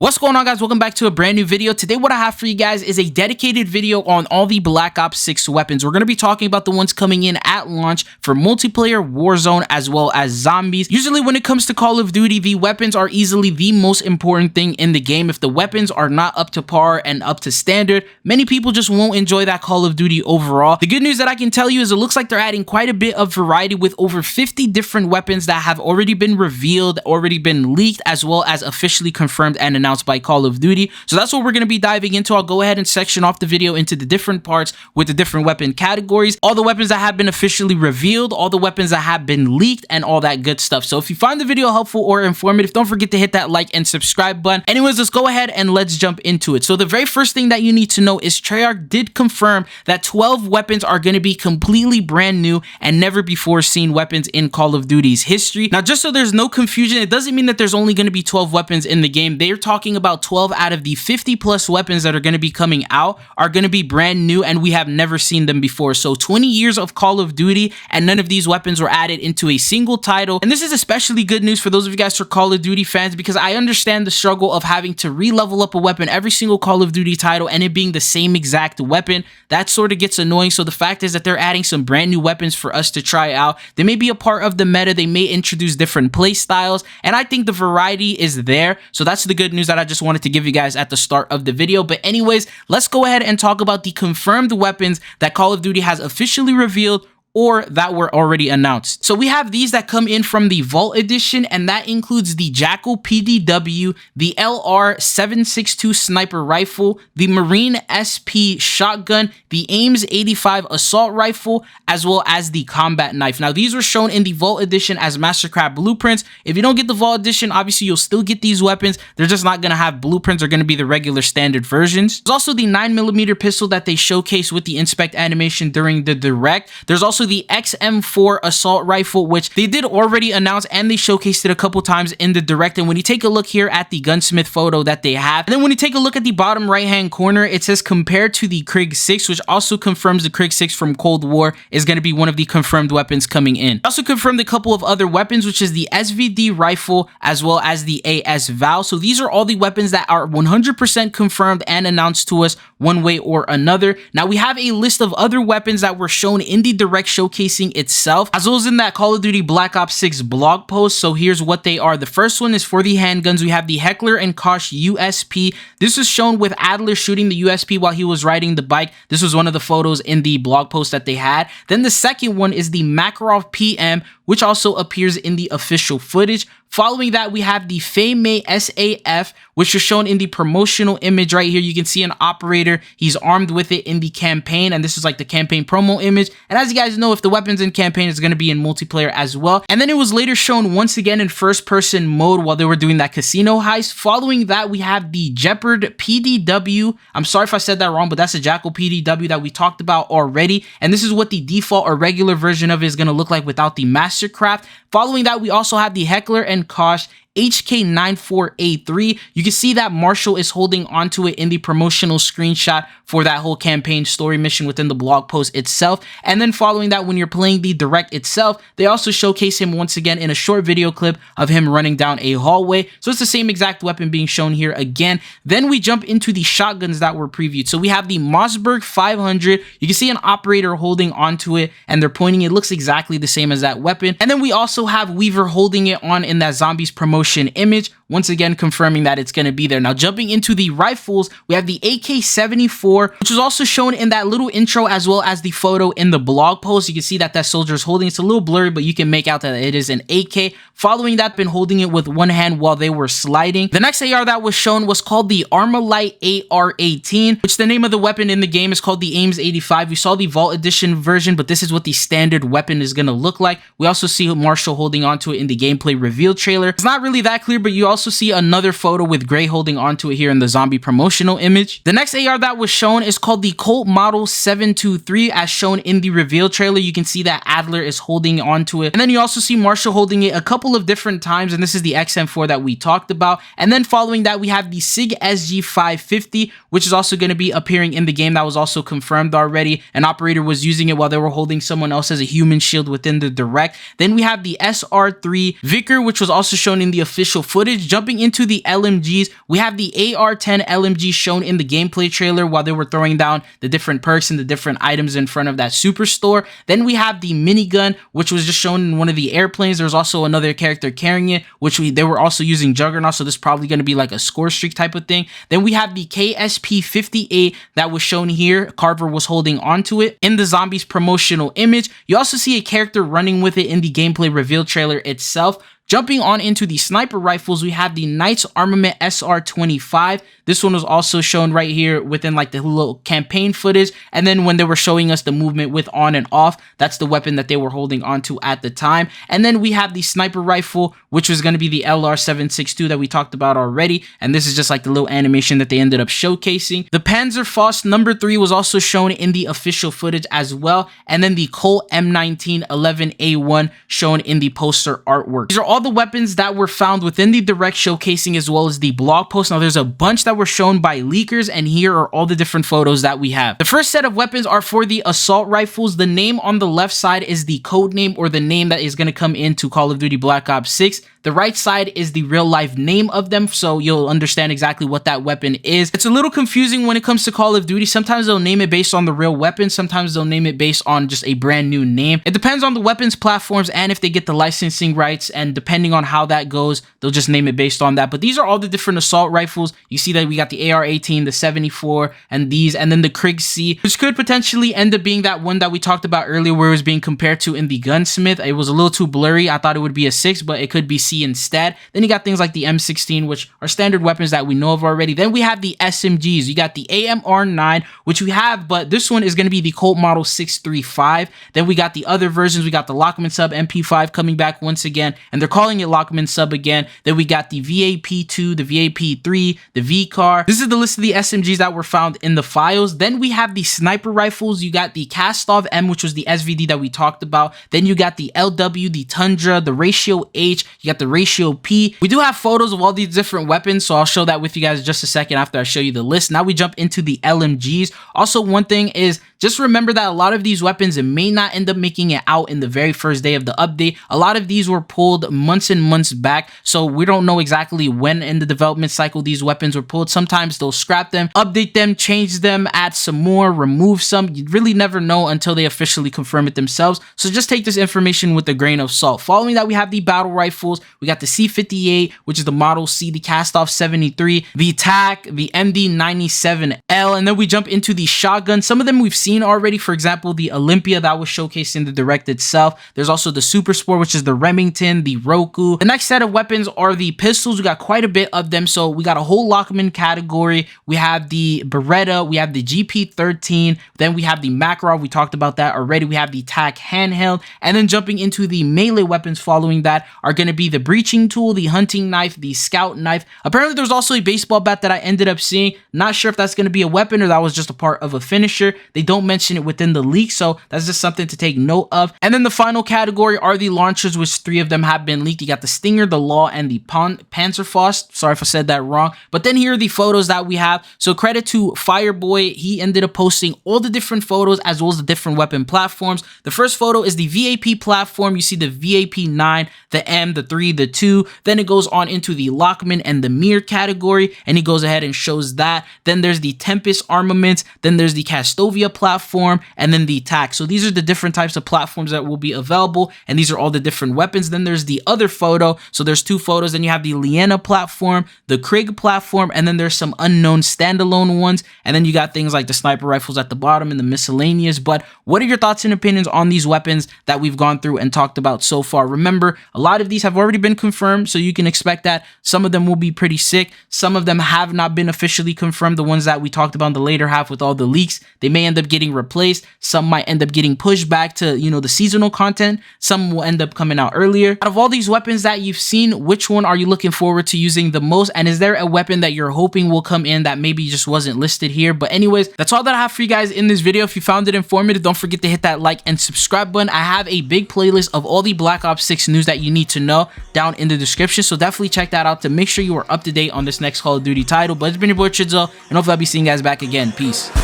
What's going on, guys? Welcome back to a brand new video. Today what I have for you guys is a dedicated video on all the Black Ops 6 weapons. We're going to be talking about the ones coming in at launch for multiplayer, Warzone, as well as zombies. Usually when it comes to Call of Duty, the weapons are easily the most important thing in the game. If the weapons are not up to par and up to standard, many people just won't enjoy that Call of Duty overall. The good news that I can tell you is it looks like they're adding quite a bit of variety with over 50 different weapons that have already been revealed, already been leaked, as well as officially confirmed and announced by Call of Duty. So that's what we're going to be diving into. I'll go ahead and section off the video into the different parts with the different weapon categories, all the weapons that have been officially revealed, all the weapons that have been leaked, and all that good stuff. So if you find the video helpful or informative, don't forget to hit that like and subscribe button. Anyways, let's go ahead and let's jump into it. So the very first thing that you need to know is Treyarch did confirm that 12 weapons are going to be completely brand new and never before seen weapons in Call of Duty's history. Now, just so there's no confusion, it doesn't mean that there's only going to be 12 weapons in the game. They're talking about 12 out of the 50 plus weapons that are going to be coming out are going to be brand new and we have never seen them before. So 20 years of Call of Duty and none of these weapons were added into a single title. And this is especially good news for those of you guys who are Call of Duty fans, because I understand the struggle of having to re-level up a weapon every single Call of Duty title and it being the same exact weapon. That sort of gets annoying. So the fact is that they're adding some brand new weapons for us to try out. They may be a part of the meta. They may introduce different play styles, and I think the variety is there. So that's the good news that I just wanted to give you guys at the start of the video. But anyways, let's go ahead and talk about the confirmed weapons that Call of Duty has officially revealed or that were already announced. So we have these that come in from the Vault Edition, and that includes the Jackal PDW, the LR762 Sniper Rifle, the Marine SP Shotgun, the Ames 85 Assault Rifle, as well as the Combat Knife. Now, these were shown in the Vault Edition as Mastercraft blueprints. If you don't get the Vault Edition, obviously you'll still get these weapons. They're just not gonna have blueprints. They're gonna be the regular standard versions. There's also the 9mm pistol that they showcased with the inspect animation during the direct. There's also the XM4 assault rifle, which they did already announce and they showcased it a couple times in the direct. And when you take a look here at the gunsmith photo that they have, and then when you take a look at the bottom right hand corner, it says compared to the Krig 6, which also confirms the Krig 6 from Cold War is going to be one of the confirmed weapons coming in. Also confirmed a couple of other weapons, which is the SVD rifle as well as the AS Val. So these are all the weapons that are 100% confirmed and announced to us one way or another. Now we have a list of other weapons that were shown in the direct showcasing itself, as well as in that Call of Duty Black Ops 6 blog post. So here's what they are. The first one is for the handguns. We have the Heckler & Koch USP. This was shown with Adler shooting the USP while he was riding the bike. This was one of the photos in the blog post that they had. Then the second one is the Makarov PM, which also appears in the official footage. Following that, we have the Feimei SAF, which is shown in the promotional image right here. You can see an operator. He's armed with it in the campaign, and this is like the campaign promo image. And as you guys know, if the weapon's in campaign, it's going to be in multiplayer as well. And then it was later shown once again in first-person mode while they were doing that casino heist. Following that, we have the Jeopard PDW. I'm sorry if I said that wrong, but that's a Jackal PDW that we talked about already. And this is what the default or regular version of it is going to look like without the Mastercraft. Following that, we also have the Heckler & Koch HK94A3. You can see that Marshall is holding onto it in the promotional screenshot for that whole campaign story mission within the blog post itself. And then following that, when you're playing the direct itself, they also showcase him once again in a short video clip of him running down a hallway. So it's the same exact weapon being shown here again. Then we jump into the shotguns that were previewed. So we have the Mossberg 500. You can see an operator holding onto it and they're pointing. It looks exactly the same as that weapon. And then we also have Weaver holding it on in that Zombies promotion image, once again confirming that it's going to be there. Now jumping into the rifles, we have the AK-74, which was also shown in that little intro as well as the photo in the blog post. You can see that that soldier is holding it. It's a little blurry, but you can make out that it is an AK. Following that, been holding it with one hand while they were sliding. The next AR that was shown was called the Armalite AR-18, which the name of the weapon in the game is called the Ames 85. We saw the Vault Edition version, but this is what the standard weapon is going to look like. We also see Marshall holding onto it in the gameplay reveal trailer. It's not really that clear, but you also see another photo with Gray holding onto it here in the zombie promotional image. The next AR that was shown is called the Colt Model 723, as shown in the reveal trailer. You can see that Adler is holding onto it. And then you also see Marshall holding it a couple of different times, and this is the XM4 that we talked about. And then following that, we have the SIG SG550, which is also going to be appearing in the game. That was also confirmed already. An operator was using it while they were holding someone else as a human shield within the direct. Then we have the SR3 Vicker, which was also shown in the official footage. Jumping into the LMGs, we have the AR-10 LMG shown in the gameplay trailer while they were throwing down the different perks and the different items in front of that superstore. Then we have the minigun, which was just shown in one of the airplanes. There's also another character carrying it, which they were also using Juggernaut, so this is probably going to be like a score streak type of thing. Then we have the KSP-58 that was shown here. Carver was holding onto it in the Zombies promotional image. You also see a character running with it in the gameplay reveal trailer itself. Jumping on into the sniper rifles, we have the Knights Armament SR-25. This one was also shown right here within like the little campaign footage. And then when they were showing us the movement with on and off, that's the weapon that they were holding onto at the time. And then we have the sniper rifle, which was going to be the LR-762 that we talked about already. And this is just like the little animation that they ended up showcasing. The Panzerfaust number 3 was also shown in the official footage as well. And then the Colt M1911A1 shown in the poster artwork. These are all the weapons that were found within the direct showcasing as well as the blog post. Now there's a bunch that were shown by leakers, and here are all the different photos that we have. The first set of weapons are for the assault rifles. The name on the left side is the code name, or the name that is going to come into Call of Duty Black Ops 6. The right side is the real life name of them, so you'll understand exactly what that weapon is. It's a little confusing when it comes to Call of Duty. Sometimes they'll name it based on the real weapon. Sometimes they'll name it based on just a brand new name. It depends on the weapons platforms and if they get the licensing rights, and depending on how that goes, they'll just name it based on that. But these are all the different assault rifles. You see that we got the AR-18, the 74, and these, and then the Krieg C, which could potentially end up being that one that we talked about earlier where it was being compared to in the Gunsmith. It was a little too blurry. I thought it would be a 6, but it could be C instead. Then you got things like the M16, which are standard weapons that we know of already. Then we have the SMGs. You got the AMR-9, which we have, but this one is going to be the Colt Model 635. Then we got the other versions. We got the Lockman Sub MP5 coming back once again, and they're calling it Lockman Sub again. Then we got the VAP2, the VAP3, the VCAR. This is the list of the SMGs that were found in the files. Then we have the sniper rifles. You got the Kastov M, which was the SVD that we talked about. Then you got the LW, the Tundra, the Ratio H. You got the Ratio P. We do have photos of all these different weapons, so I'll show that with you guys in just a second after I show you the list. Now we jump into the LMGs. Also, one thing is, just remember that a lot of these weapons, it may not end up making it out in the very first day of the update. A lot of these were pulled months and months back, so we don't know exactly when in the development cycle these weapons were pulled. Sometimes they'll scrap them, update them, change them, add some more, remove some. You really never know until they officially confirm it themselves, so just take this information with a grain of salt. Following that, we have the battle rifles. We got the C58, which is the Model C, the Kastov 73, the TAC, the MD97L, and then we jump into the shotgun. Some of them we've seen already. For example, the Olympia that was showcased in the direct itself. There's also the Super Sport, which is the Remington, the Roku. The next set of weapons are the pistols. We got quite a bit of them, so we got a whole Lockman category. We have the Beretta, we have the GP13, then we have the Makarov. We talked about that already. We have the TAC handheld, and then jumping into the melee weapons following that are going to be the breaching tool, the hunting knife, the scout knife. Apparently there's also a baseball bat that I ended up seeing. Not sure if that's going to be a weapon or that was just a part of a finisher. They don't mention it within the leak, so that's just something to take note of. And then the final category are the launchers, which 3 of them have been leaked. You got the Stinger, the Law, and the Panzerfaust. Sorry if I said that wrong. But then here are the photos that we have. So credit to Fireboy. He ended up posting all the different photos as well as the different weapon platforms. The first photo is the VAP platform. You see the VAP9, the M, the 3, the 2. Then it goes on into the Lockman and the Mir category, and he goes ahead and shows that. Then there's the Tempest armaments. Then there's the Castovia platform, and then the TAC. So these are the different types of platforms that will be available, and these are all the different weapons. Then there's the other photo. So there's 2 photos. Then you have the Liena platform, the Krieg platform, and then there's some unknown standalone ones. And then you got things like the sniper rifles at the bottom and the miscellaneous. But what are your thoughts and opinions on these weapons that we've gone through and talked about so far? Remember, a lot of these have already been confirmed, so you can expect that some of them will be pretty sick. Some of them have not been officially confirmed. The ones that we talked about in the later half with all the leaks, they may end up getting replaced. Some might end up getting pushed back to, you know, the seasonal content. Some will end up coming out earlier. Out of all these weapons that you've seen, which one are you looking forward to using the most? And is there a weapon that you're hoping will come in that maybe just wasn't listed here? But anyways, that's all that I have for you guys in this video. If you found it informative, don't forget to hit that like and subscribe button. I have a big playlist of all the Black Ops 6 news that you need to know down in the description, so definitely check that out to make sure you are up to date on this next Call of Duty title. But it's been your boy Chidzo, and hopefully I'll be seeing you guys back again. Peace.